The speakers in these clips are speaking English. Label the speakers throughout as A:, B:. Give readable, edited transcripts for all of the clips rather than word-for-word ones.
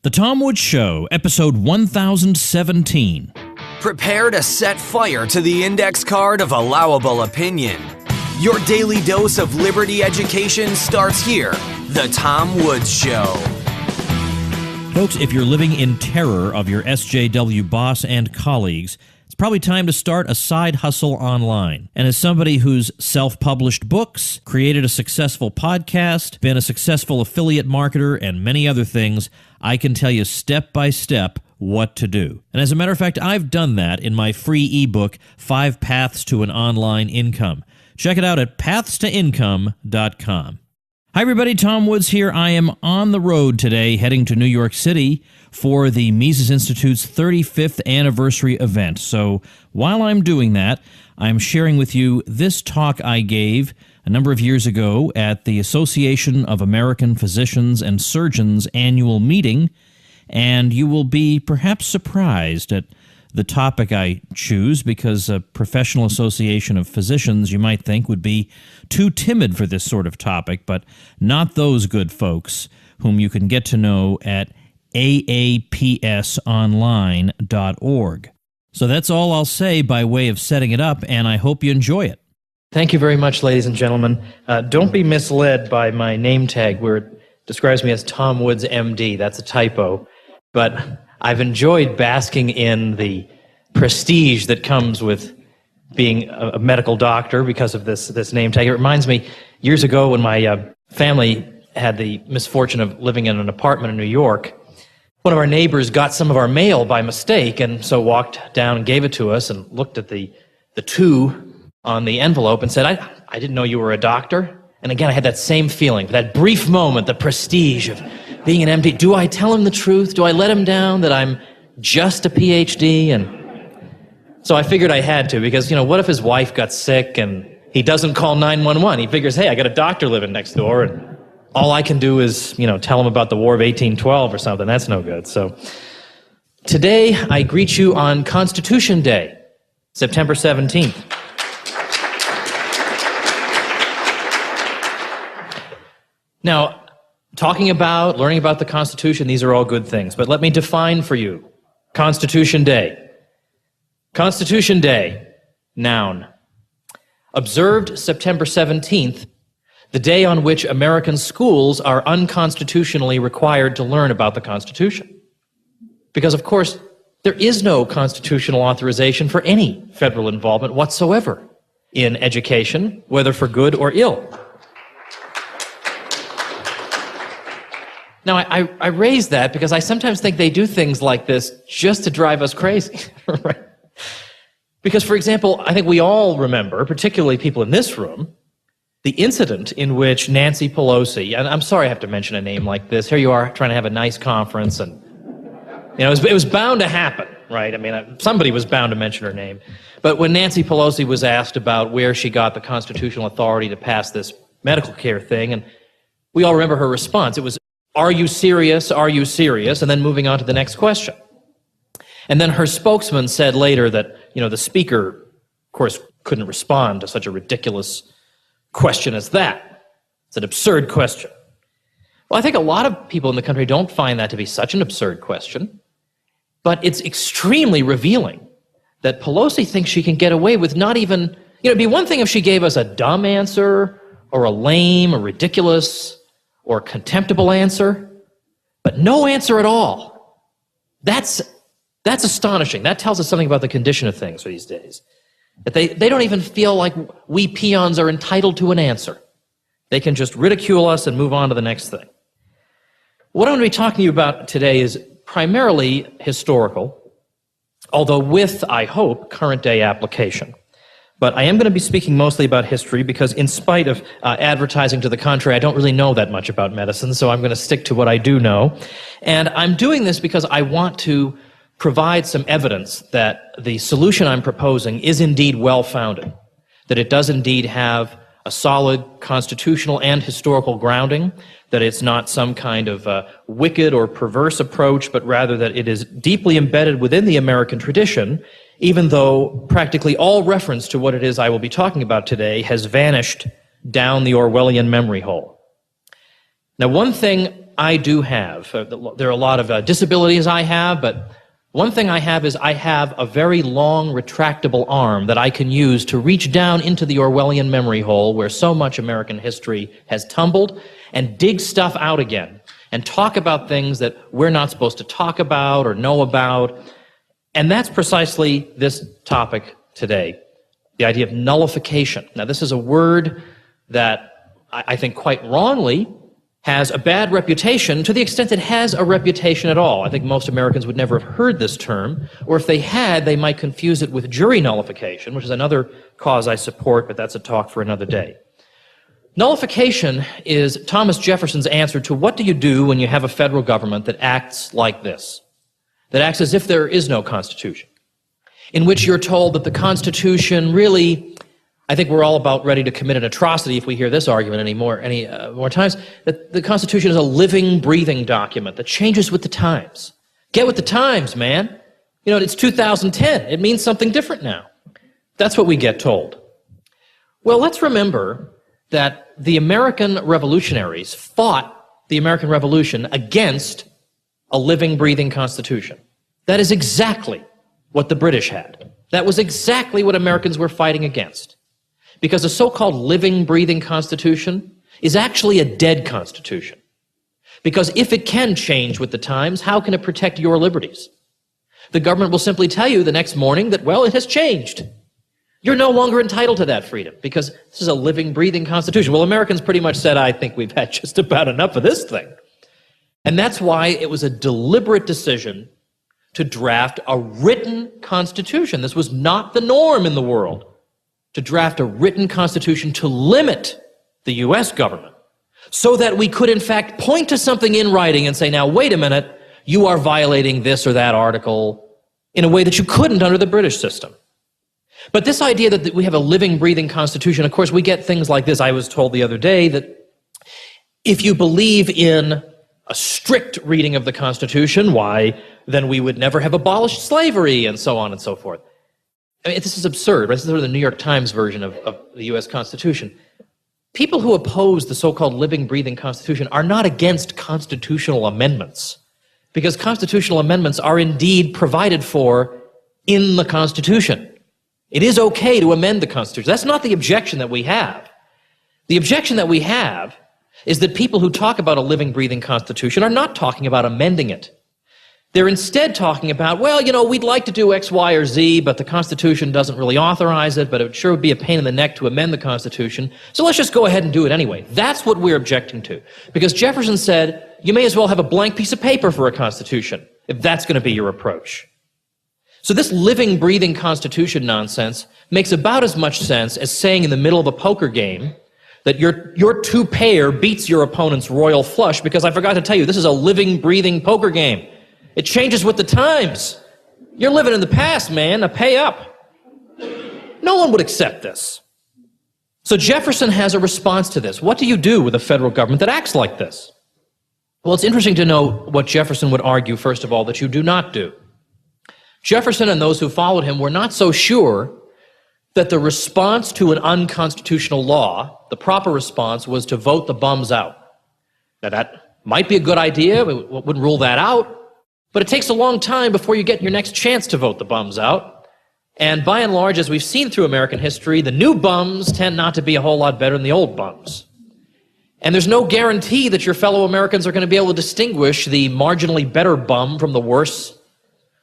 A: The Tom Woods Show, episode 1017.
B: Prepare to set fire to the index card of allowable opinion. Your daily dose of liberty education starts here. The Tom Woods Show.
A: Folks, if you're living in terror of your SJW boss and colleagues, it's probably time to start a side hustle online. And as somebody who's self-published books, created a successful podcast, been a successful affiliate marketer, and many other things, I can tell you step by step what to do. And as a matter of fact, I've done that in my free ebook, 5 Paths to an Online Income. Check it out at pathstoincome.com. Hi everybody, Tom Woods here. I am on the road today heading to New York City for the Mises Institute's 35th anniversary event. So while I'm doing that, I'm sharing with you this talk I gave a number of years ago at the Association of American Physicians and Surgeons annual meeting, and you will be perhaps surprised at the topic I choose, because a professional association of physicians, you might think, would be too timid for this sort of topic, but not those good folks whom you can get to know at aapsonline.org. So that's all I'll say by way of setting it up, and I hope you enjoy it.
C: Thank you very much, ladies and gentlemen. Don't be misled by my name tag where it describes me as Tom Woods, MD. That's a typo. But I've enjoyed basking in the prestige that comes with being a medical doctor because of this name tag. It reminds me, years ago when my family had the misfortune of living in an apartment in New York, one of our neighbors got some of our mail by mistake, and so walked down and gave it to us and looked at the 2 on the envelope and said, I didn't know you were a doctor. And again, I had that same feeling, that brief moment, the prestige of being an MD. Do I tell him the truth? Do I let him down that I'm just a PhD? And so I figured I had to, because, what if his wife got sick and he doesn't call 911? He figures, hey, I got a doctor living next door, and all I can do is, tell him about the War of 1812 or something. That's no good. So today I greet you on Constitution Day, September 17th. Now, learning about the Constitution, these are all good things. But let me define for you Constitution Day. Constitution Day, noun. Observed September 17th, the day on which American schools are unconstitutionally required to learn about the Constitution. Because, of course, there is no constitutional authorization for any federal involvement whatsoever in education, whether for good or ill. Now, I raise that because I sometimes think they do things like this just to drive us crazy, right? Because, for example, I think we all remember, particularly people in this room, the incident in which Nancy Pelosi, and I'm sorry I have to mention a name like this, here you are trying to have a nice conference, and it was bound to happen, right? I mean, somebody was bound to mention her name. But when Nancy Pelosi was asked about where she got the constitutional authority to pass this medical care thing, and we all remember her response. It was, "Are you serious? Are you serious?" And then moving on to the next question. And then her spokesman said later that, the speaker, of course, couldn't respond to such a ridiculous question as that. It's an absurd question. Well, I think a lot of people in the country don't find that to be such an absurd question, but it's extremely revealing that Pelosi thinks she can get away with not even, it'd be one thing if she gave us a dumb answer or a lame or ridiculous or contemptible answer, but no answer at all. That's astonishing. That tells us something about the condition of things these days. That they don't even feel like we peons are entitled to an answer. They can just ridicule us and move on to the next thing. What I'm going to be talking to you about today is primarily historical, although with, I hope, current day application. But I am going to be speaking mostly about history because, in spite of advertising to the contrary, I don't really know that much about medicine, so I'm going to stick to what I do know. And I'm doing this because I want to provide some evidence that the solution I'm proposing is indeed well-founded, that it does indeed have a solid constitutional and historical grounding, that it's not some kind of wicked or perverse approach, but rather that it is deeply embedded within the American tradition, even though practically all reference to what it is I will be talking about today has vanished down the Orwellian memory hole. Now, one thing I do have, there are a lot of disabilities I have, but one thing I have is I have a very long retractable arm that I can use to reach down into the Orwellian memory hole where so much American history has tumbled and dig stuff out again and talk about things that we're not supposed to talk about or know about. And that's precisely this topic today, the idea of nullification. Now, this is a word that I think quite wrongly has a bad reputation, to the extent it has a reputation at all. I think most Americans would never have heard this term, or if they had, they might confuse it with jury nullification, which is another cause I support, but that's a talk for another day. Nullification is Thomas Jefferson's answer to what do you do when you have a federal government that acts like this, that acts as if there is no Constitution, in which you're told that the Constitution really, I think we're all about ready to commit an atrocity if we hear this argument any more times, that the Constitution is a living, breathing document that changes with the times. Get with the times, man. You know, it's 2010. It means something different now. That's what we get told. Well, let's remember that the American revolutionaries fought the American Revolution against a living, breathing Constitution. That is exactly what the British had. That was exactly what Americans were fighting against. Because a so-called living, breathing Constitution is actually a dead Constitution. Because if it can change with the times, how can it protect your liberties? The government will simply tell you the next morning that, well, it has changed. You're no longer entitled to that freedom because this is a living, breathing Constitution. Well, Americans pretty much said, I think we've had just about enough of this thing. And that's why it was a deliberate decision to draft a written Constitution. This was not the norm in the world, to draft a written Constitution to limit the U.S. government so that we could, in fact, point to something in writing and say, now, wait a minute, you are violating this or that article in a way that you couldn't under the British system. But this idea that we have a living, breathing Constitution, of course, we get things like this. I was told the other day that if you believe in a strict reading of the Constitution, why, then we would never have abolished slavery and so on and so forth. I mean, this is absurd. This is sort of the New York Times version of the U.S. Constitution. People who oppose the so-called living, breathing Constitution are not against constitutional amendments, because constitutional amendments are indeed provided for in the Constitution. It is okay to amend the Constitution. That's not the objection that we have. The objection that we have is that people who talk about a living, breathing Constitution are not talking about amending it. They're instead talking about, well, you know, we'd like to do X, Y, or Z, but the Constitution doesn't really authorize it, but it sure would be a pain in the neck to amend the Constitution, so let's just go ahead and do it anyway. That's what we're objecting to. Because Jefferson said, you may as well have a blank piece of paper for a Constitution, if that's going to be your approach. So this living, breathing Constitution nonsense makes about as much sense as saying in the middle of a poker game that your two-pair beats your opponent's royal flush, because I forgot to tell you, this is a living, breathing poker game. It changes with the times. You're living in the past, man. Now pay up. No one would accept this. So Jefferson has a response to this. What do you do with a federal government that acts like this? Well, it's interesting to know what Jefferson would argue, first of all, that you do not do. Jefferson and those who followed him were not so sure that the response to an unconstitutional law, the proper response, was to vote the bums out. Now, that might be a good idea. We wouldn't rule that out. But it takes a long time before you get your next chance to vote the bums out. And by and large, as we've seen through American history, the new bums tend not to be a whole lot better than the old bums. And there's no guarantee that your fellow Americans are going to be able to distinguish the marginally better bum from the worse.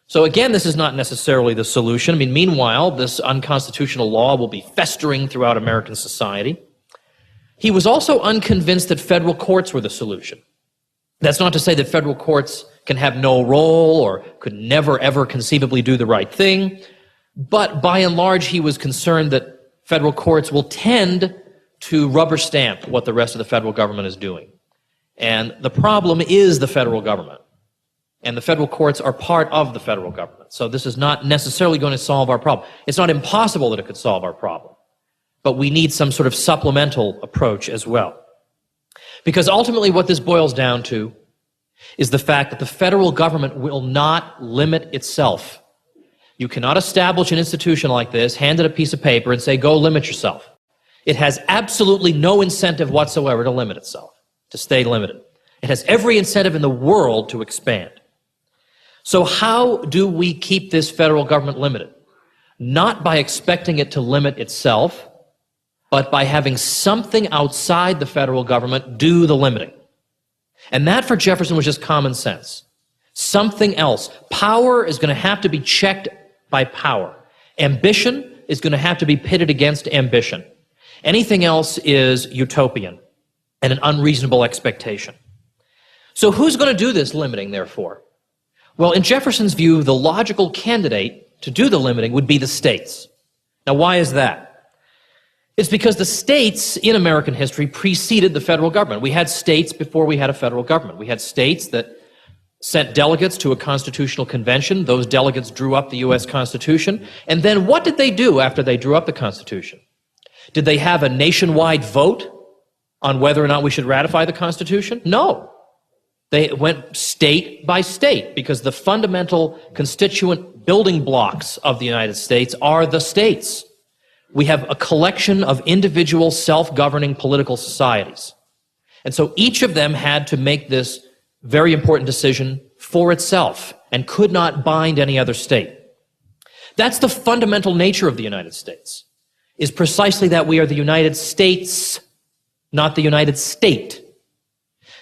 C: So again, this is not necessarily the solution. I mean, meanwhile, this unconstitutional law will be festering throughout American society. He was also unconvinced that federal courts were the solution. That's not to say that federal courts can have no role or could never, ever conceivably do the right thing. But by and large, he was concerned that federal courts will tend to rubber stamp what the rest of the federal government is doing. And the problem is the federal government. And the federal courts are part of the federal government. So this is not necessarily going to solve our problem. It's not impossible that it could solve our problem. But we need some sort of supplemental approach as well. Because ultimately what this boils down to is the fact that the federal government will not limit itself. You cannot establish an institution like this, hand it a piece of paper, and say, go limit yourself. It has absolutely no incentive whatsoever to limit itself, to stay limited. It has every incentive in the world to expand. So how do we keep this federal government limited? Not by expecting it to limit itself, but by having something outside the federal government do the limiting. And that for Jefferson was just common sense. Something else. Power is going to have to be checked by power. Ambition is going to have to be pitted against ambition. Anything else is utopian and an unreasonable expectation. So who's going to do this limiting, therefore? Well, in Jefferson's view, the logical candidate to do the limiting would be the states. Now, why is that? It's because the states in American history preceded the federal government. We had states before we had a federal government. We had states that sent delegates to a constitutional convention. Those delegates drew up the U.S. Constitution. And then what did they do after they drew up the Constitution? Did they have a nationwide vote on whether or not we should ratify the Constitution? No. They went state by state because the fundamental constituent building blocks of the United States are the states. We have a collection of individual self-governing political societies. And so each of them had to make this very important decision for itself and could not bind any other state. That's the fundamental nature of the United States, is precisely that we are the United States, not the United State.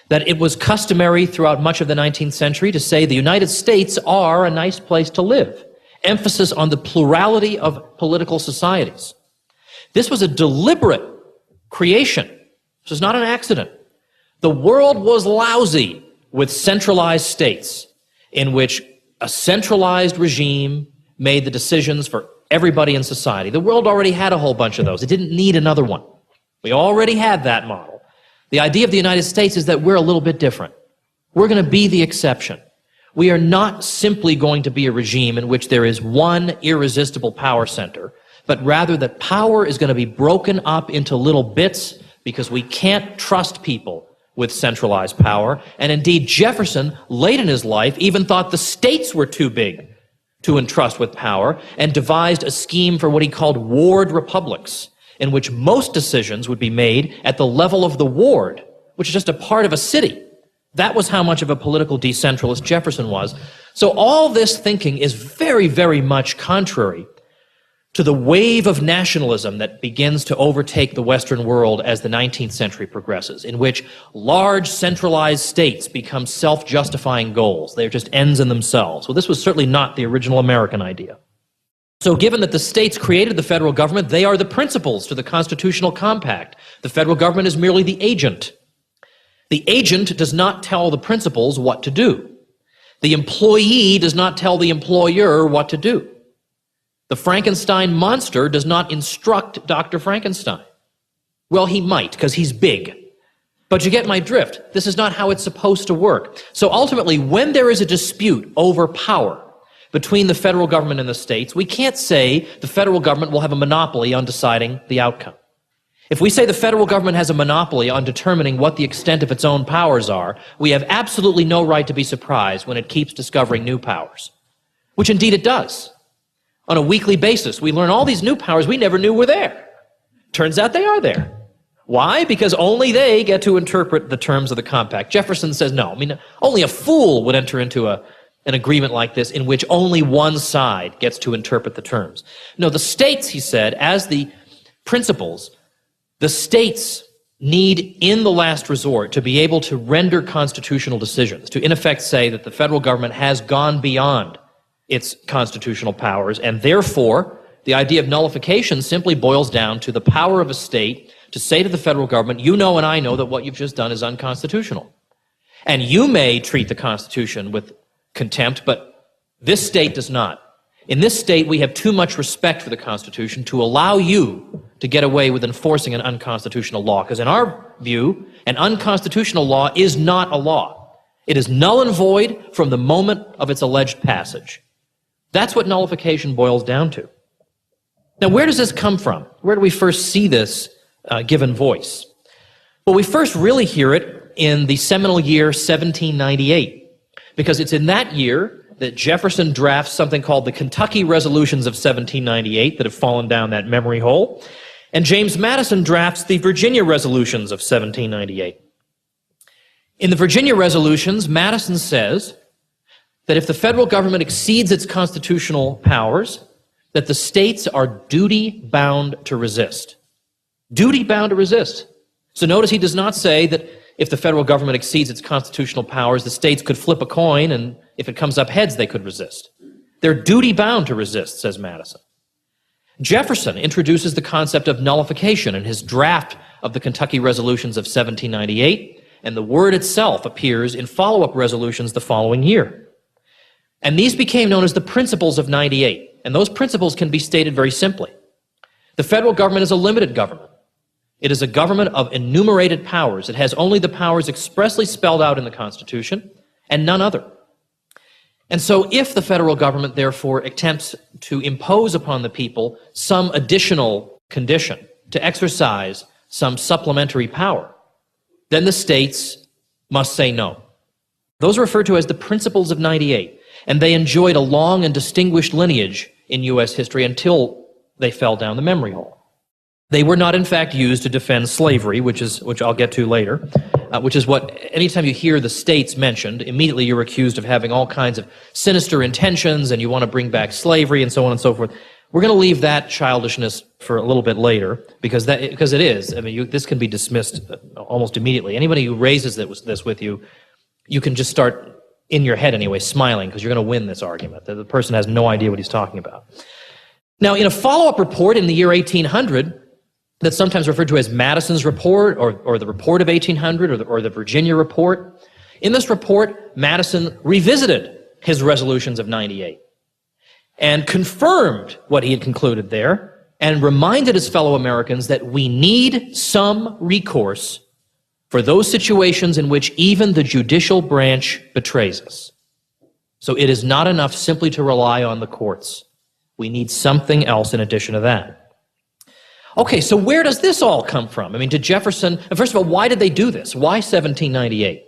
C: That it was customary throughout much of the 19th century to say the United States are a nice place to live. Emphasis on the plurality of political societies. This was a deliberate creation. This was not an accident. The world was lousy with centralized states in which a centralized regime made the decisions for everybody in society. The world already had a whole bunch of those. It didn't need another one. We already had that model. The idea of the United States is that we're a little bit different. We're going to be the exception. We are not simply going to be a regime in which there is one irresistible power center, but rather that power is going to be broken up into little bits because we can't trust people with centralized power. And indeed, Jefferson, late in his life, even thought the states were too big to entrust with power and devised a scheme for what he called ward republics, in which most decisions would be made at the level of the ward, which is just a part of a city. That was how much of a political decentralist Jefferson was. So all this thinking is very, very much contrary to the wave of nationalism that begins to overtake the Western world as the 19th century progresses, in which large centralized states become self-justifying goals. They're just ends in themselves. Well, this was certainly not the original American idea. So given that the states created the federal government, they are the principals to the constitutional compact. The federal government is merely the agent. The agent does not tell the principals what to do. The employee does not tell the employer what to do. The Frankenstein monster does not instruct Dr. Frankenstein. Well, he might, because he's big. But you get my drift. This is not how it's supposed to work. So ultimately, when there is a dispute over power between the federal government and the states, we can't say the federal government will have a monopoly on deciding the outcome. If we say the federal government has a monopoly on determining what the extent of its own powers are, we have absolutely no right to be surprised when it keeps discovering new powers, which indeed it does. On a weekly basis, we learn all these new powers we never knew were there. Turns out they are there. Why? Because only they get to interpret the terms of the compact. Jefferson says no. I mean, only a fool would enter into an agreement like this in which only one side gets to interpret the terms. No, the states, he said, as the principals, the states need, in the last resort, to be able to render constitutional decisions, to in effect say that the federal government has gone beyond its constitutional powers, and therefore the idea of nullification simply boils down to the power of a state to say to the federal government, you know and I know that what you've just done is unconstitutional. And you may treat the Constitution with contempt, but this state does not. In this state, we have too much respect for the Constitution to allow you to get away with enforcing an unconstitutional law, because in our view, an unconstitutional law is not a law. It is null and void from the moment of its alleged passage. That's what nullification boils down to. Now, where does this come from? Where do we first see this given voice? Well, we first really hear it in the seminal year 1798, because it's in that year that Jefferson drafts something called the Kentucky Resolutions of 1798 that have fallen down that memory hole, and James Madison drafts the Virginia Resolutions of 1798. In the Virginia resolutions, Madison says that if the federal government exceeds its constitutional powers, that the states are duty-bound to resist. Duty-bound to resist. So notice he does not say that if the federal government exceeds its constitutional powers, the states could flip a coin, and if it comes up heads, they could resist. They're duty-bound to resist, says Madison. Jefferson introduces the concept of nullification in his draft of the Kentucky Resolutions of 1798, and the word itself appears in follow-up resolutions the following year. And these became known as the Principles of 98, and those principles can be stated very simply. The federal government is a limited government. It is a government of enumerated powers. It has only the powers expressly spelled out in the Constitution, and none other. And so if the federal government, therefore, attempts to impose upon the people some additional condition, to exercise some supplementary power, then the states must say no. Those are referred to as the Principles of 98, and they enjoyed a long and distinguished lineage in U.S. history until they fell down the memory hole. They were not, in fact, used to defend slavery, which I'll get to later, which is what, anytime you hear the states mentioned, immediately you're accused of having all kinds of sinister intentions and you want to bring back slavery and so on and so forth. We're going to leave that childishness for a little bit later because it is. I mean, this can be dismissed almost immediately. Anybody who raises this with you, you can just start, in your head anyway, smiling because you're going to win this argument. The person has no idea what he's talking about. Now, in a follow-up report in the year 1800, that's sometimes referred to as Madison's report or the report of 1800 or the Virginia report. In this report, Madison revisited his resolutions of 98 and confirmed what he had concluded there and reminded his fellow Americans that we need some recourse for those situations in which even the judicial branch betrays us. So it is not enough simply to rely on the courts. We need something else in addition to that. Okay, so where does this all come from? I mean, did Jefferson, first of all, why did they do this? Why 1798?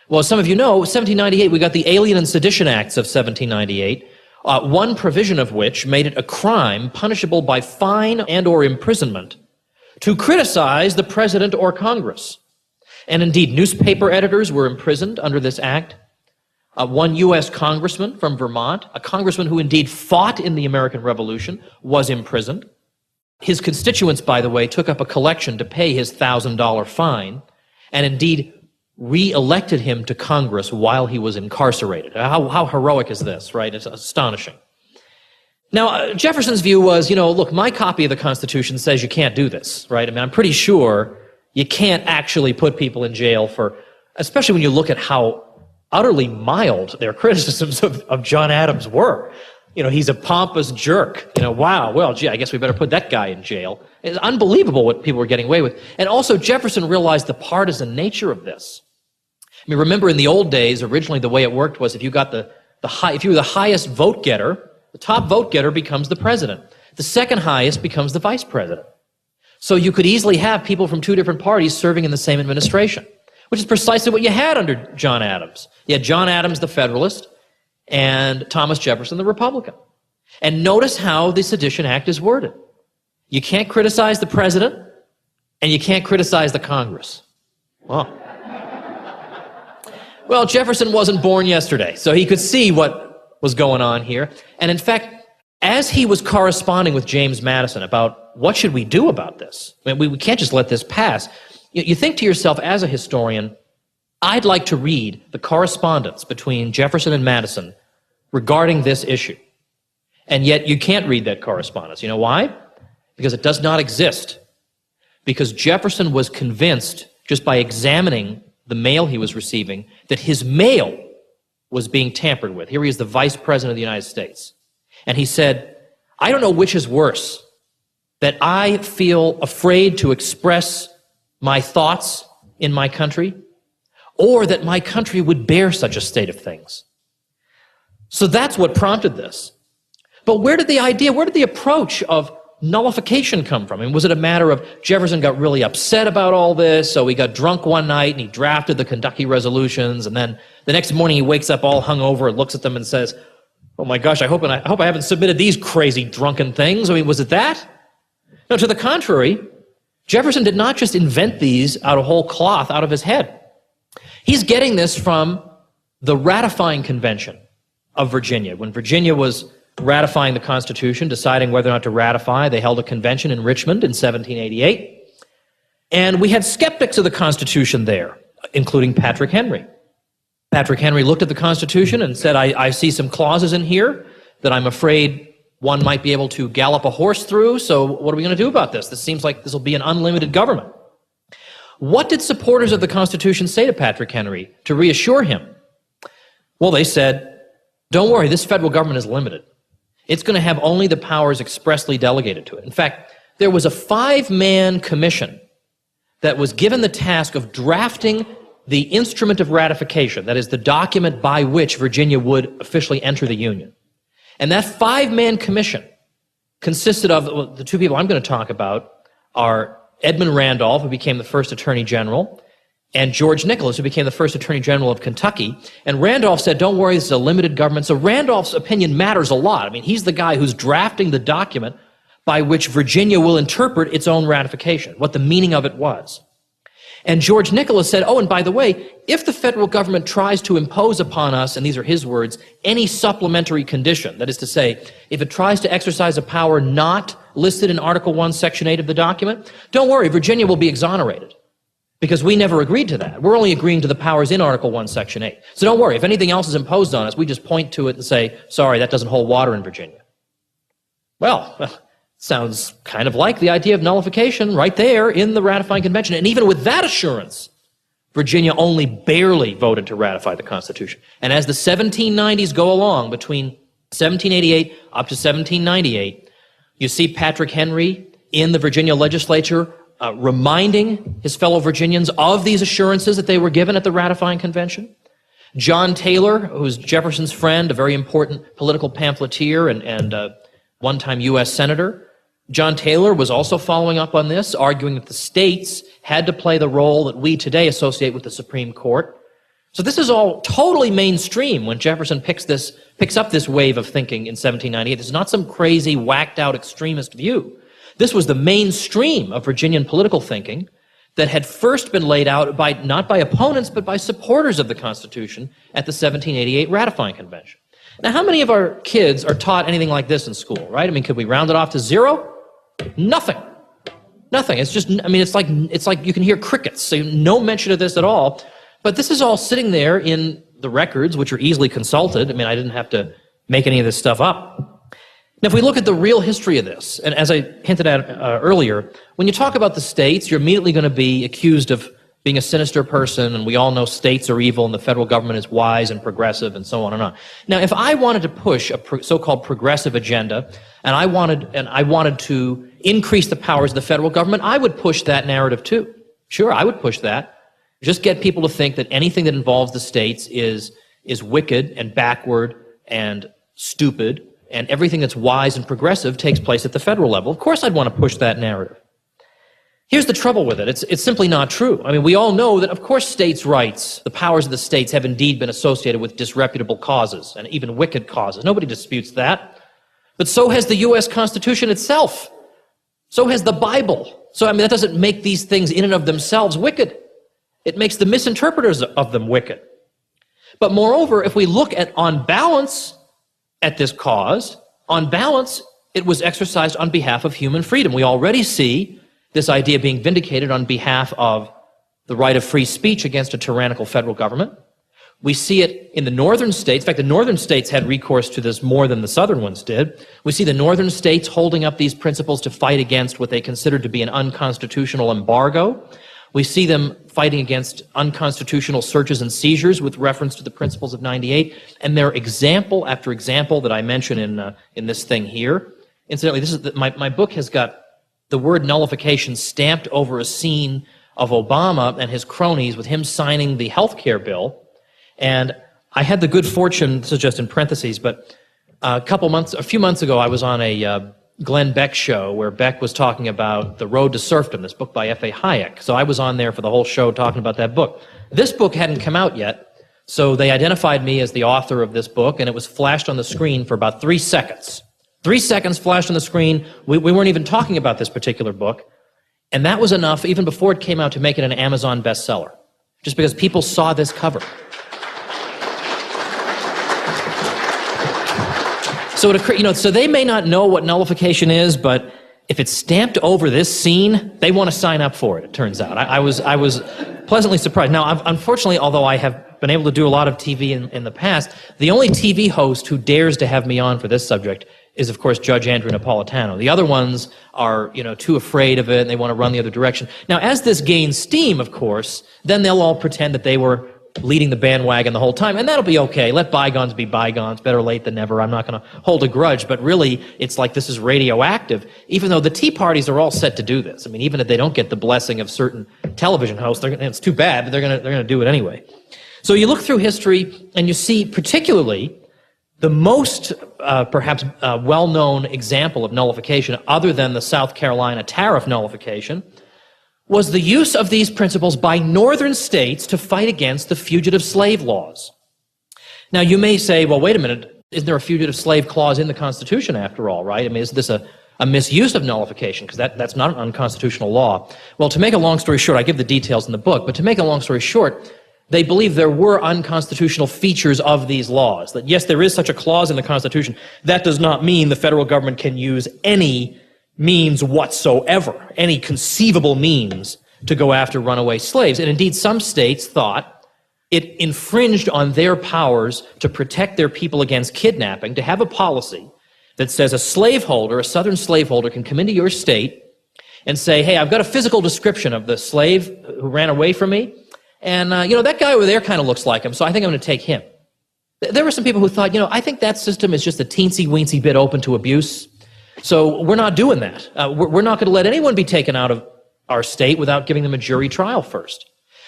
C: Well, as some of you know, 1798, we got the Alien and Sedition Acts of 1798, one provision of which made it a crime punishable by fine and or imprisonment to criticize the president or Congress. And indeed, newspaper editors were imprisoned under this act. One U.S. congressman from Vermont, a congressman who indeed fought in the American Revolution, was imprisoned. His constituents, by the way, took up a collection to pay his $1,000 fine and indeed re-elected him to Congress while he was incarcerated. How heroic is this, right? It's astonishing. Now, Jefferson's view was, look, my copy of the Constitution says you can't do this, right? I mean, I'm pretty sure you can't actually put people in jail for, especially when you look at how utterly mild their criticisms of John Adams were. He's a pompous jerk. Wow, well, gee, I guess we better put that guy in jail. It's unbelievable what people were getting away with. And also, Jefferson realized the partisan nature of this. I mean, remember in the old days, originally the way it worked was if you got if you were the highest vote getter, the top vote getter becomes the president. The second highest becomes the vice president. So you could easily have people from two different parties serving in the same administration, which is precisely what you had under John Adams. You had John Adams, the Federalist, and Thomas Jefferson, the Republican. And notice how the Sedition Act is worded. You can't criticize the president, and you can't criticize the Congress. Wow. Well, Jefferson wasn't born yesterday, so he could see what was going on here. And in fact, as he was corresponding with James Madison about what should we do about this, I mean, we can't just let this pass. You think to yourself, as a historian, I'd like to read the correspondence between Jefferson and Madison regarding this issue. And yet you can't read that correspondence. You know why? Because it does not exist. Because Jefferson was convinced, just by examining the mail he was receiving, that his mail was being tampered with. Here he is, the Vice President of the United States. And he said, I don't know which is worse, that I feel afraid to express my thoughts in my country, or that my country would bear such a state of things. So that's what prompted this. But where did the approach of nullification come from? I mean, was it a matter of Jefferson got really upset about all this, so he got drunk one night and he drafted the Kentucky resolutions, and then the next morning he wakes up all hungover and looks at them and says, oh my gosh, I hope I haven't submitted these crazy drunken things. I mean, was it that? No, to the contrary, Jefferson did not just invent these out of whole cloth, out of his head. He's getting this from the ratifying convention of Virginia. When Virginia was ratifying the Constitution, deciding whether or not to ratify, they held a convention in Richmond in 1788. And we had skeptics of the Constitution there, including Patrick Henry. Patrick Henry looked at the Constitution and said, I see some clauses in here that I'm afraid one might be able to gallop a horse through, so what are we going to do about this? This seems like this will be an unlimited government. What did supporters of the Constitution say to Patrick Henry to reassure him? Well, they said, don't worry, this federal government is limited. It's going to have only the powers expressly delegated to it. In fact, there was a 5-man commission that was given the task of drafting the instrument of ratification, that is, the document by which Virginia would officially enter the Union. And that 5-man commission consisted of, well, the two people I'm going to talk about are Edmund Randolph, who became the first Attorney General, and George Nicholas, who became the first Attorney General of Kentucky. And Randolph said, don't worry, this is a limited government. So Randolph's opinion matters a lot. I mean, he's the guy who's drafting the document by which Virginia will interpret its own ratification, what the meaning of it was. And George Nicholas said, oh, and by the way, if the federal government tries to impose upon us, and these are his words, any supplementary condition, that is to say, if it tries to exercise a power not listed in Article 1, Section 8 of the document, don't worry, Virginia will be exonerated, because we never agreed to that. We're only agreeing to the powers in Article 1, Section 8. So don't worry, if anything else is imposed on us, we just point to it and say, sorry, that doesn't hold water in Virginia. Well, sounds kind of like the idea of nullification right there in the ratifying convention. And even with that assurance, Virginia only barely voted to ratify the Constitution. And as the 1790s go along, between 1788 up to 1798, you see Patrick Henry in the Virginia legislature reminding his fellow Virginians of these assurances that they were given at the ratifying convention. John Taylor, who's Jefferson's friend, a very important political pamphleteer and one-time U.S. senator, John Taylor was also following up on this, arguing that the states had to play the role that we today associate with the Supreme Court. So this is all totally mainstream when Jefferson picks up this wave of thinking in 1798. This is not some crazy, whacked-out extremist view. This was the mainstream of Virginian political thinking that had first been laid out not by opponents, but by supporters of the Constitution at the 1788 ratifying convention. Now, how many of our kids are taught anything like this in school, right? I mean, could we round it off to 0? Nothing. Nothing. It's just, I mean, it's like you can hear crickets, so no mention of this at all. But this is all sitting there in the records, which are easily consulted. I mean, I didn't have to make any of this stuff up. Now, if we look at the real history of this, and as I hinted at earlier, when you talk about the states, you're immediately going to be accused of being a sinister person, and we all know states are evil and the federal government is wise and progressive and so on and on. Now, if I wanted to push a so-called progressive agenda, and I wanted to increase the powers of the federal government, I would push that narrative too. Sure, I would push that. Just get people to think that anything that involves the states is wicked and backward and stupid, and everything that's wise and progressive takes place at the federal level. Of course I'd want to push that narrative. Here's the trouble with it. It's simply not true. I mean, we all know that, of course, states' rights, the powers of the states, have indeed been associated with disreputable causes and even wicked causes. Nobody disputes that. But so has the U.S. Constitution itself. So has the Bible. So, I mean, that doesn't make these things in and of themselves wicked. It makes the misinterpreters of them wicked. But moreover, if we look at, on balance, at this cause, on balance, it was exercised on behalf of human freedom. We already see this idea being vindicated on behalf of the right of free speech against a tyrannical federal government. We see it in the northern states. In fact, the northern states had recourse to this more than the southern ones did. We see the northern states holding up these principles to fight against what they considered to be an unconstitutional embargo. We see them fighting against unconstitutional searches and seizures with reference to the Principles of 98. And they're example after example that I mention in this thing here. Incidentally, this is my book has got the word nullification stamped over a scene of Obama and his cronies with him signing the health care bill. And I had the good fortune, this is just in parentheses, but a few months ago, I was on a Glenn Beck show where Beck was talking about The Road to Serfdom, this book by F.A. Hayek. So I was on there for the whole show talking about that book. This book hadn't come out yet, so they identified me as the author of this book, and it was flashed on the screen for about 3 seconds. 3 seconds flashed on the screen. We weren't even talking about this particular book. And that was enough, even before it came out, to make it an Amazon bestseller. just because people saw this cover. So, so they may not know what nullification is, but if it's stamped over this scene, they want to sign up for it, it turns out. I was pleasantly surprised. Now, unfortunately, although I have been able to do a lot of TV in the past, the only TV host who dares to have me on for this subject is, of course, Judge Andrew Napolitano. The other ones are, too afraid of it, and they want to run the other direction. Now, as this gains steam, of course, then they'll all pretend that they were leading the bandwagon the whole time, and that'll be okay. Let bygones be bygones. Better late than never. I'm not going to hold a grudge, but really, it's like this is radioactive, even though the Tea Parties are all set to do this. I mean, even if they don't get the blessing of certain television hosts, it's too bad, but they're going to do it anyway. So you look through history, and you see particularly the most, perhaps, well-known example of nullification, other than the South Carolina tariff nullification, was the use of these principles by northern states to fight against the fugitive slave laws. Now, you may say, well, wait a minute, isn't there a fugitive slave clause in the Constitution after all, right? I mean, is this a misuse of nullification? Because that's not an unconstitutional law. Well, to make a long story short, I give the details in the book, but to make a long story short, they believe there were unconstitutional features of these laws. That yes, there is such a clause in the Constitution. That does not mean the federal government can use any means whatsoever, any conceivable means to go after runaway slaves. And indeed, some states thought it infringed on their powers to protect their people against kidnapping, to have a policy that says a slaveholder, a southern slaveholder, can come into your state and say, hey, I've got a physical description of the slave who ran away from me, and that guy over there kind of looks like him, so I think I'm going to take him. There were some people who thought, I think that system is just a teensy-weensy bit open to abuse. So we're not doing that. We're not going to let anyone be taken out of our state without giving them a jury trial first.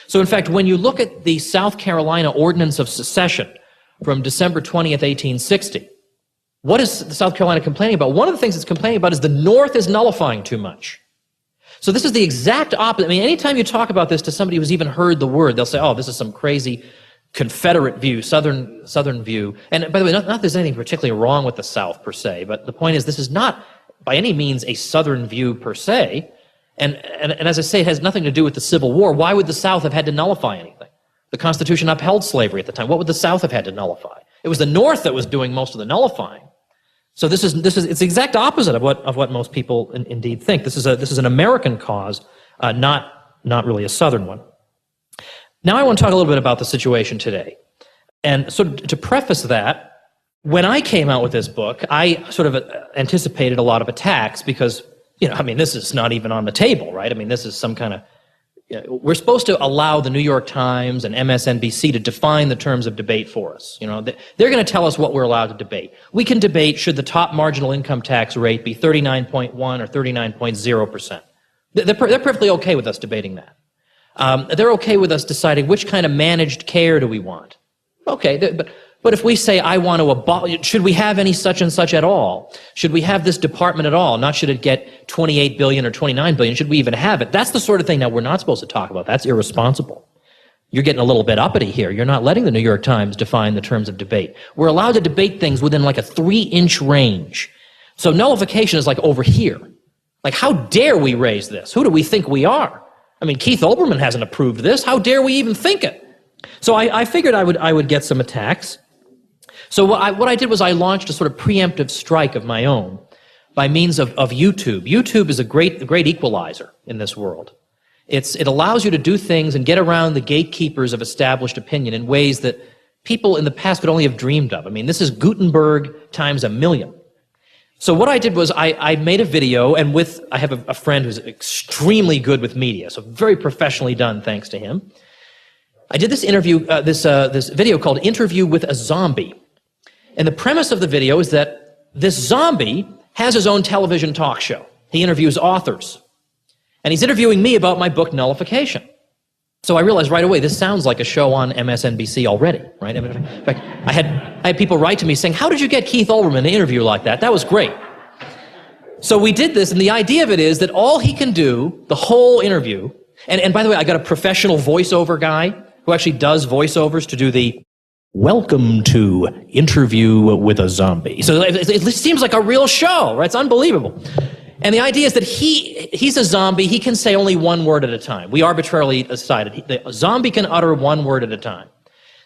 C: So in fact, when you look at the South Carolina Ordinance of Secession from December 20th, 1860, what is South Carolina complaining about? One of the things it's complaining about is the North is nullifying too much. So this is the exact opposite. I mean, anytime you talk about this to somebody who's even heard the word, they'll say, oh, this is some crazy Confederate view, Southern view. And by the way, not that there's anything particularly wrong with the South per se, but the point is this is not by any means a Southern view per se. And as I say, it has nothing to do with the Civil War. Why would the South have had to nullify anything? The Constitution upheld slavery at the time. What would the South have had to nullify? It was the North that was doing most of the nullifying. So it's the exact opposite of what most people indeed think. This is an American cause, not really a Southern one. Now I want to talk a little bit about the situation today. And so to preface that, when I came out with this book, I sort of anticipated a lot of attacks because, this is not even on the table, right? I mean, this is some kind of, we're supposed to allow the New York Times and MSNBC to define the terms of debate for us. They're going to tell us what we're allowed to debate. We can debate should the top marginal income tax rate be 39.1 or 39.0%. They're perfectly okay with us debating that. They're okay with us deciding which kind of managed care do we want. Okay, but if we say, I want to abolish, should we have any such and such at all? Should we have this department at all? Not should it get 28 billion or 29 billion, should we even have it? That's the sort of thing that we're not supposed to talk about. That's irresponsible. You're getting a little bit uppity here. You're not letting the New York Times define the terms of debate. We're allowed to debate things within like a 3-inch range. So nullification is like over here. Like, how dare we raise this? Who do we think we are? I mean, Keith Olbermann hasn't approved this. How dare we even think it? So I figured I would get some attacks. So what I did was I launched a sort of preemptive strike of my own by means of YouTube. YouTube is a great equalizer in this world. It allows you to do things and get around the gatekeepers of established opinion in ways that people in the past could only have dreamed of. I mean, this is Gutenberg times a million. So what I did was I made a video, and I have a friend who's extremely good with media, so very professionally done, thanks to him. I did this interview, this video called "Interview with a Zombie," and the premise of the video is that this zombie has his own television talk show. He interviews authors, and he's interviewing me about my book Nullification. So I realized right away, this sounds like a show on MSNBC already, right? I mean, in fact, I had people write to me saying, how did you get Keith Olbermann to interview like that? That was great. So we did this, and the idea of it is that all he can do, the whole interview, and by the way, I got a professional voiceover guy who actually does voiceovers to do the "Welcome to Interview with a Zombie." So it seems like a real show, right? It's unbelievable. And the idea is that he's a zombie. He can say only one word at a time. We arbitrarily decided the zombie can utter one word at a time.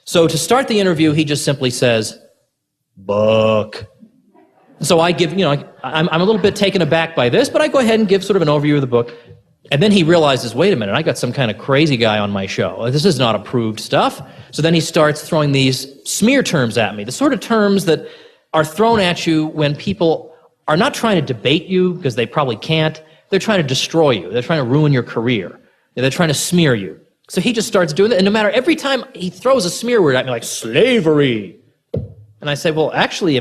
C: So to start the interview, he just simply says, book. So I give, I'm a little bit taken aback by this, but I go ahead and give sort of an overview of the book. And then he realizes, wait a minute, I got some kind of crazy guy on my show. This is not approved stuff. So then he starts throwing these smear terms at me, the sort of terms that are thrown at you when people are not trying to debate you, because they probably can't. They're trying to destroy you. They're trying to ruin your career. They're trying to smear you. So he just starts doing that. And no matter, every time he throws a smear word at me, like slavery. And I say, well, actually,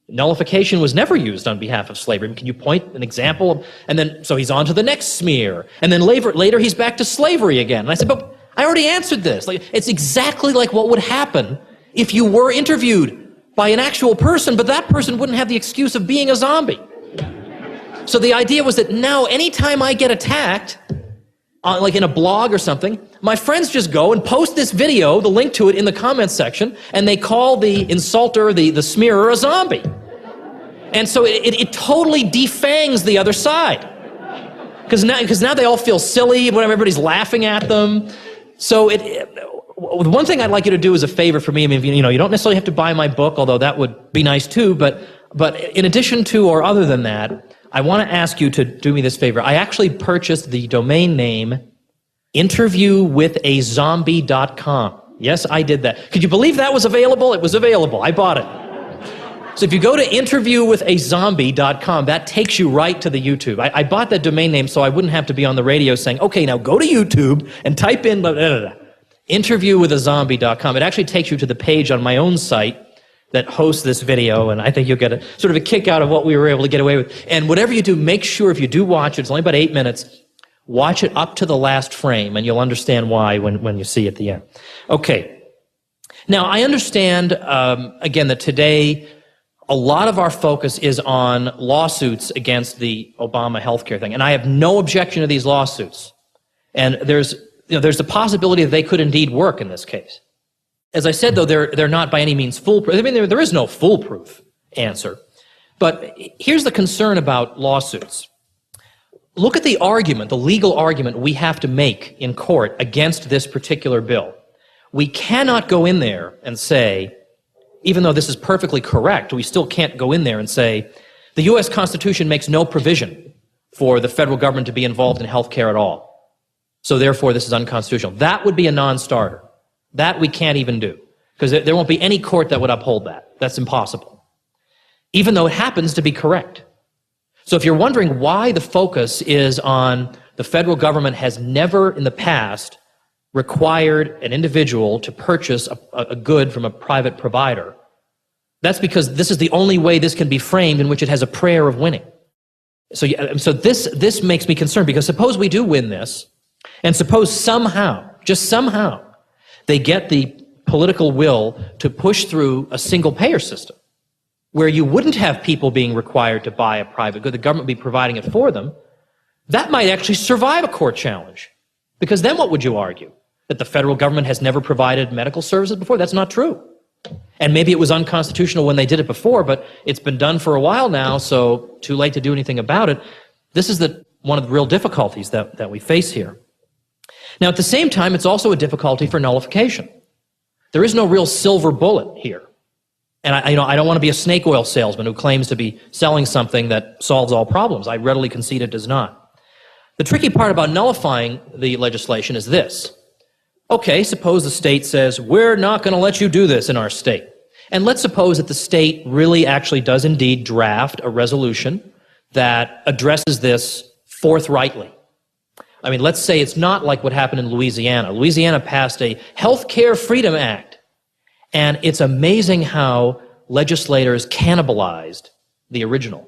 C: nullification was never used on behalf of slavery. Can you point an example? And then, so he's on to the next smear. And then later he's back to slavery again. And I said, but I already answered this. It's exactly like what would happen if you were interviewed by an actual person, but that person wouldn't have the excuse of being a zombie. So the idea was that now anytime I get attacked, like in a blog or something, my friends just go and post this video, the link to it, in the comments section, and they call the insulter, the smearer, a zombie. And so it totally defangs the other side. Because now they all feel silly when everybody's laughing at them. So the one thing I'd like you to do as a favor for me, you don't necessarily have to buy my book, although that would be nice too, but in addition to or other than that, I want to ask you to do me this favor. I actually purchased the domain name interviewwithazombie.com. Yes, I did that. Could you believe that was available? It was available. I bought it. So if you go to interviewwithazombie.com, that takes you right to the YouTube. I bought that domain name so I wouldn't have to be on the radio saying, okay, now go to YouTube and type in interviewwithazombie.com. It actually takes you to the page on my own site that hosts this video, and I think you'll get a sort of a kick out of what we were able to get away with. And whatever you do, make sure if you do watch it, it's only about 8 minutes, watch it up to the last frame, and you'll understand why when you see it at the end. Okay. Now, I understand, again, that today a lot of our focus is on lawsuits against the Obama healthcare thing, and I have no objection to these lawsuits. And there's the possibility that they could indeed work in this case. As I said, though, they're not by any means foolproof. There is no foolproof answer. But here's the concern about lawsuits. Look at the argument, the legal argument we have to make in court against this particular bill. We cannot go in there and say, even though this is perfectly correct, we still can't go in there and say, the U.S. Constitution makes no provision for the federal government to be involved in health care at all. So therefore, this is unconstitutional. That would be a non-starter. That we can't even do, because there won't be any court that would uphold that. That's impossible, even though it happens to be correct. So if you're wondering why the focus is on the federal government has never in the past required an individual to purchase a good from a private provider, that's because this is the only way this can be framed in which it has a prayer of winning. So this makes me concerned, because suppose we do win this, and suppose somehow, just somehow, they get the political will to push through a single-payer system where you wouldn't have people being required to buy a private good, the government would be providing it for them. That might actually survive a court challenge, because then what would you argue? That the federal government has never provided medical services before? That's not true. And maybe it was unconstitutional when they did it before, but it's been done for a while now, so too late to do anything about it. This is one of the real difficulties that we face here. Now, at the same time, it's also a difficulty for nullification. There is no real silver bullet here. And I don't want to be a snake oil salesman who claims to be selling something that solves all problems. I readily concede it does not. The tricky part about nullifying the legislation is this. Okay, suppose the state says, we're not going to let you do this in our state. And let's suppose that the state really actually does indeed draft a resolution that addresses this forthrightly. Let's say it's not like what happened in Louisiana. Louisiana passed a Healthcare Freedom Act, and it's amazing how legislators cannibalized the original.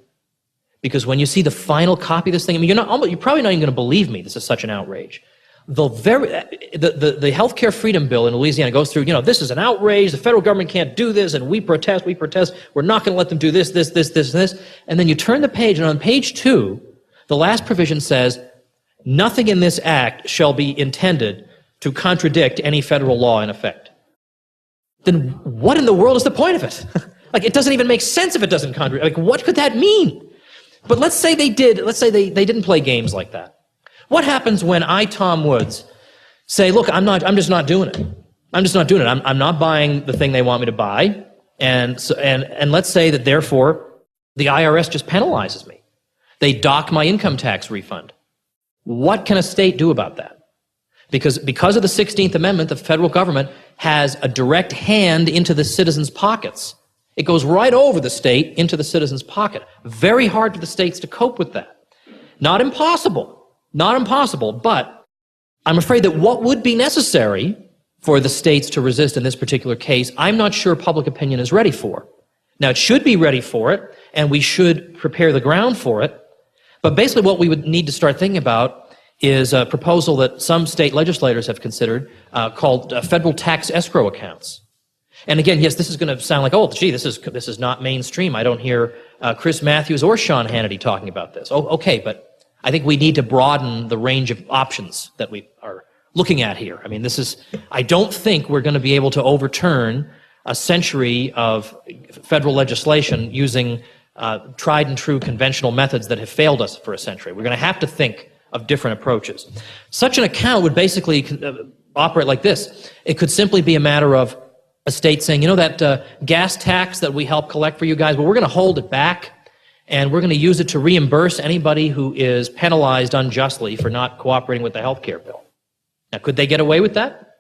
C: Because when you see the final copy of this thing, you're probably not even going to believe me. This is such an outrage. The Healthcare Freedom Bill in Louisiana goes through, this is an outrage. The federal government can't do this, and we protest. We're not going to let them do this, and this. And then you turn the page, and on page 2, the last provision says, nothing in this act shall be intended to contradict any federal law in effect. Then what in the world is the point of it? It doesn't even make sense if it doesn't contradict. What could that mean? But let's say they did. Let's say they didn't play games like that. What happens when I, Tom Woods, say, look, I'm just not doing it. I'm just not doing it. I'm not buying the thing they want me to buy. And let's say that therefore the IRS just penalizes me. They dock my income tax refund. What can a state do about that? Because of the 16th Amendment, the federal government has a direct hand into the citizens' pockets. It goes right over the state into the citizen's pocket. Very hard for the states to cope with that. Not impossible, but I'm afraid that what would be necessary for the states to resist in this particular case, I'm not sure public opinion is ready for. Now, it should be ready for it, and we should prepare the ground for it. But basically what we would need to start thinking about is a proposal that some state legislators have considered called federal tax escrow accounts. And again, yes, this is going to sound like, oh, gee, this is not mainstream. I don't hear Chris Matthews or Sean Hannity talking about this. Oh, okay, but I think we need to broaden the range of options that we are looking at here. I mean, I don't think we're going to be able to overturn a century of federal legislation using tried and true conventional methods that have failed us for a century. We're going to have to think of different approaches. Such an account would basically operate like this. It could simply be a matter of a state saying, you know, that gas tax that we help collect for you guys, well, we're going to hold it back, and we're going to use it to reimburse anybody who is penalized unjustly for not cooperating with the health care bill. Now, could they get away with that?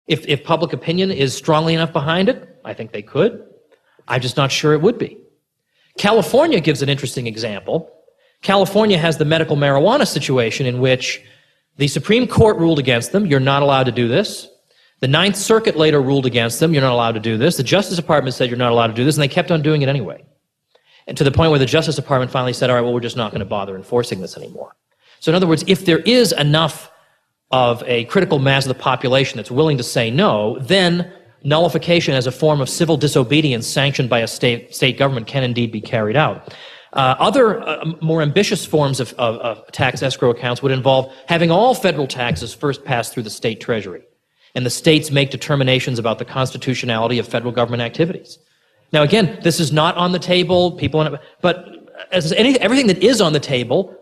C: If public opinion is strongly enough behind it, I think they could. I'm just not sure it would be. California gives an interesting example. California has the medical marijuana situation in which the Supreme Court ruled against them. You're not allowed to do this. The Ninth Circuit later ruled against them. You're not allowed to do this. The Justice Department said you're not allowed to do this, and they kept on doing it anyway. And to the point where the Justice Department finally said, all right, well, we're just not going to bother enforcing this anymore. So in other words, if there is enough of a critical mass of the population that's willing to say no, then nullification as a form of civil disobedience sanctioned by a state government can indeed be carried out. Other more ambitious forms of tax escrow accounts would involve having all federal taxes first pass through the state treasury, and the states make determinations about the constitutionality of federal government activities. Now, again, this is not on the table. But everything that is on the table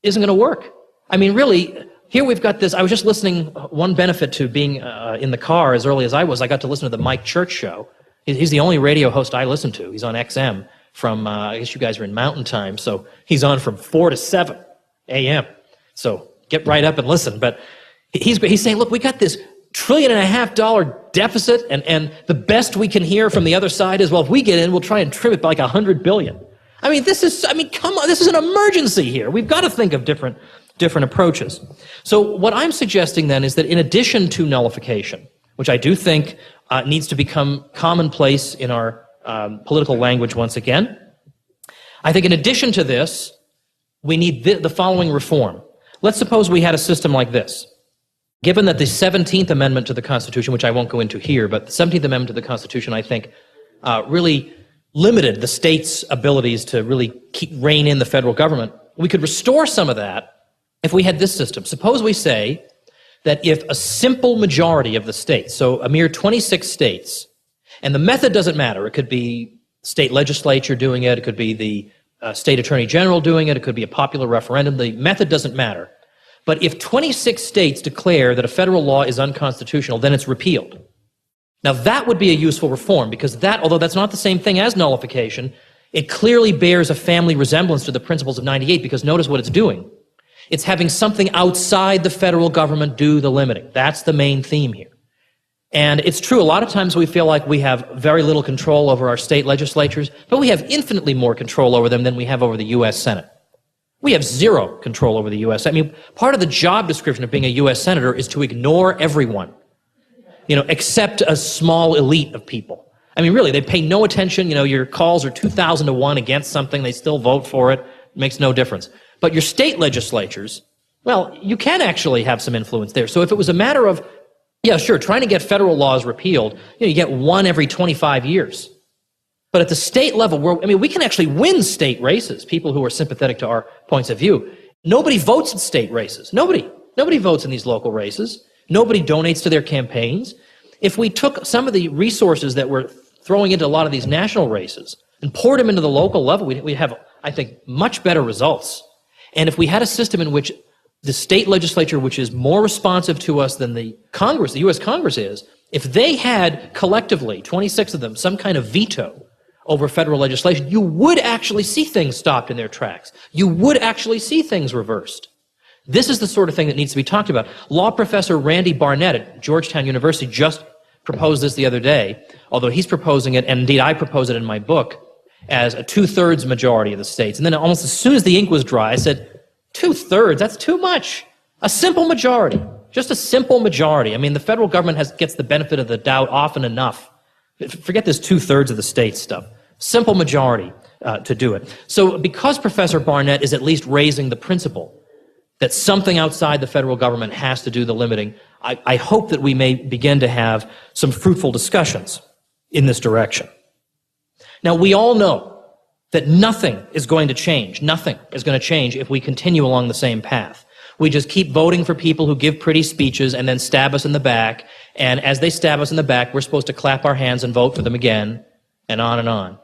C: isn't going to work. I mean, really, here we've got this. I was just listening. One benefit to being in the car as early as I got to listen to the Mike Church show. He's the only radio host I listen to. He's on XM from, I guess you guys are in Mountain Time, so he's on from 4 to 7 a.m. So get right up and listen. But he's saying, look, we got this $1.5 trillion deficit, and the best we can hear from the other side is, well, if we get in, we'll try and trim it by like $100 billion. I mean, come on, this is an emergency here. We've got to think of different approaches. So what I'm suggesting then is that in addition to nullification, which I do think needs to become commonplace in our political language once again, I think in addition to this, we need the following reform. Let's suppose we had a system like this. Given that the 17th Amendment to the Constitution, which I won't go into here, but the 17th Amendment to the Constitution, I think, really limited the states' abilities to really rein in the federal government, we could restore some of that if we had this system. Suppose we say that if a simple majority of the states, so a mere 26 states, and the method doesn't matter, it could be state legislature doing it, it could be the state attorney general doing it, it could be a popular referendum, the method doesn't matter. But if 26 states declare that a federal law is unconstitutional, then it's repealed. Now that would be a useful reform, because that, although that's not the same thing as nullification, it clearly bears a family resemblance to the principles of 98, because notice what it's doing. It's having something outside the federal government do the limiting. That's the main theme here. And it's true, a lot of times we feel like we have very little control over our state legislatures, but we have infinitely more control over them than we have over the U.S. Senate. We have zero control over the U.S. I mean, part of the job description of being a U.S. Senator is to ignore everyone, except a small elite of people. I mean, really, they pay no attention. Your calls are 2,000 to 1 against something. They still vote for it. It makes no difference. But your state legislatures, well, you can actually have some influence there. So if it was a matter of, yeah, sure, trying to get federal laws repealed, you get one every 25 years. But at the state level, we can actually win state races, people who are sympathetic to our points of view. Nobody votes in state races. Nobody votes in these local races. Nobody donates to their campaigns. If we took some of the resources that we're throwing into a lot of these national races, and poured them into the local level, we'd have, I think, much better results. And if we had a system in which the state legislature, which is more responsive to us than the Congress, the U.S. Congress is, if they had collectively, 26 of them, some kind of veto over federal legislation, you would actually see things stopped in their tracks. You would actually see things reversed. This is the sort of thing that needs to be talked about. Law professor Randy Barnett at Georgetown University just proposed this the other day, although he's proposing it, and indeed I propose it in my book, as a 2/3 majority of the states. And then almost as soon as the ink was dry, I said, 2/3, that's too much. A simple majority, just a simple majority. I mean, the federal government gets the benefit of the doubt often enough. Forget this 2/3 of the states stuff. Simple majority to do it. So because Professor Barnett is at least raising the principle that something outside the federal government has to do the limiting, I hope that we may begin to have some fruitful discussions in this direction. Now, we all know that nothing is going to change. Nothing is going to change if we continue along the same path. We just keep voting for people who give pretty speeches and then stab us in the back. And as they stab us in the back, we're supposed to clap our hands and vote for them again, and on and on.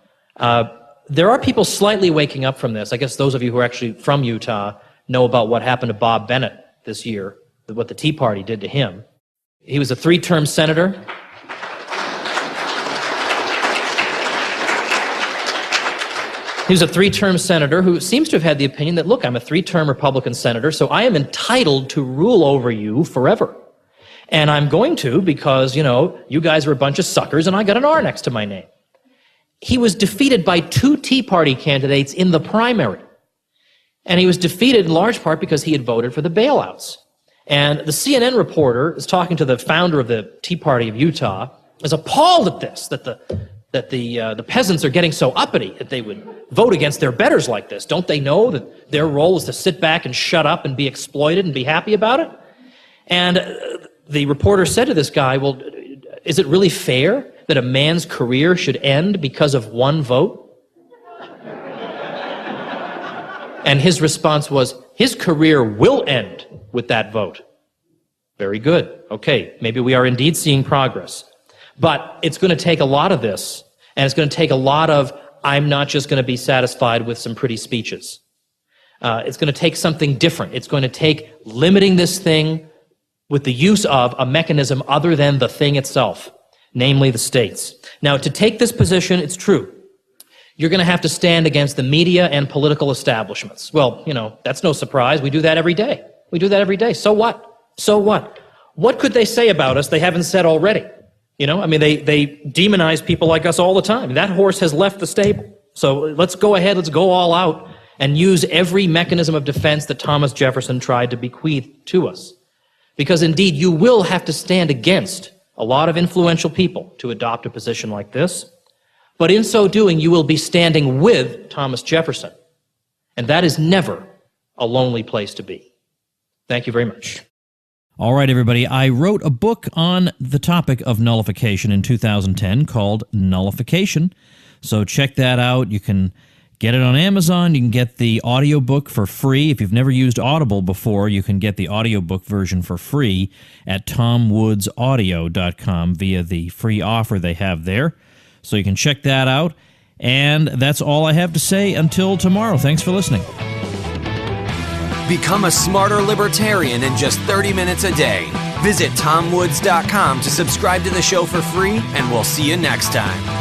C: There are people slightly waking up from this. I guess those of you who are actually from Utah know about what happened to Bob Bennett this year, what the Tea Party did to him. He was a 3-term senator. He was a 3-term senator who seems to have had the opinion that, look, I'm a 3-term Republican senator, so I am entitled to rule over you forever. And I'm going to because, you guys are a bunch of suckers and I got an R next to my name. He was defeated by 2 Tea Party candidates in the primary. And he was defeated in large part because he had voted for the bailouts. And the CNN reporter is talking to the founder of the Tea Party of Utah, is appalled at this, that the peasants are getting so uppity that they would vote against their betters like this. Don't they know that their role is to sit back and shut up and be exploited and be happy about it? And the reporter said to this guy, well, is it really fair that a man's career should end because of one vote? And his response was, his career will end with that vote. Very good. Okay, maybe we are indeed seeing progress. But it's going to take a lot of this, and it's going to take a lot of, I'm not just going to be satisfied with some pretty speeches. It's going to take something different. It's going to take limiting this thing with the use of a mechanism other than the thing itself, namely the states. Now, to take this position, it's true. You're going to have to stand against the media and political establishments. Well, that's no surprise. We do that every day. We do that every day. So what? So what? What could they say about us they haven't said already? They demonize people like us all the time. That horse has left the stable. So let's go ahead, let's go all out and use every mechanism of defense that Thomas Jefferson tried to bequeath to us. Because indeed, you will have to stand against a lot of influential people to adopt a position like this. But in so doing, you will be standing with Thomas Jefferson. And that is never a lonely place to be. Thank you very much.
A: All right, everybody. I wrote a book on the topic of nullification in 2010 called Nullification. So check that out. You can get it on Amazon. You can get the audiobook for free. If you've never used Audible before, you can get the audiobook version for free at tomwoodsaudio.com via the free offer they have there. So you can check that out. And that's all I have to say until tomorrow. Thanks for listening.
B: Become a smarter libertarian in just 30 minutes a day. Visit tomwoods.com to subscribe to the show for free, and we'll see you next time.